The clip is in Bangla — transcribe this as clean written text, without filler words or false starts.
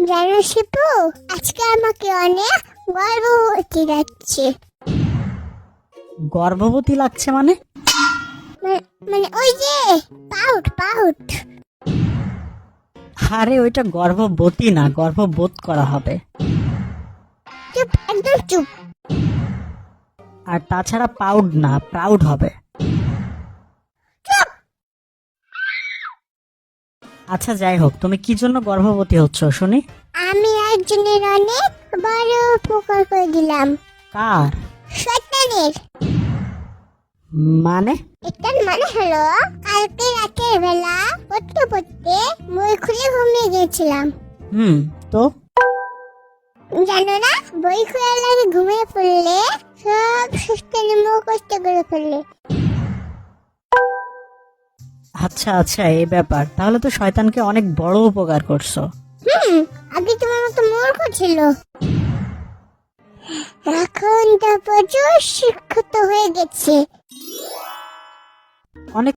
জানো শিপু, আজকে আমাকে অনেক গর্ভবতী লাগছে। গর্ভবতী লাগছে মানে? মানে ওই যে পাউট পাউট। আরে ওইটা গর্ভবতী না, গর্ভবোধ করা হবে। চুপ, একদম চুপ। আর তাছাড়া পাউড না, প্রাউড হবে। আচ্ছা যাই হোক, তুমি কি জন্য গর্ভবতী হচ্ছ শুনি? আমি একজনের অনেক বড় উপকার করে দিলাম। কার? শয়তানের। মানে? এটার মানে হলো, কালকে রাতের বেলা পড়তে পড়তে বই খুলে ঘুমিয়ে গেছিলাম। তো জানো না, বই খুলে লাগে ঘুমিয়ে পড়লে সব শয়তানি মুখস্থ করে ফেললে। আচ্ছা আচ্ছা, এই ব্যাপার। তাহলে তো শয়তানকে অনেক বড় উপকার করছো। আগে তোমার মতো মূর্খ ছিল, এখন তা প্রচুর শিক্ষিত হয়ে গেছে। অনেক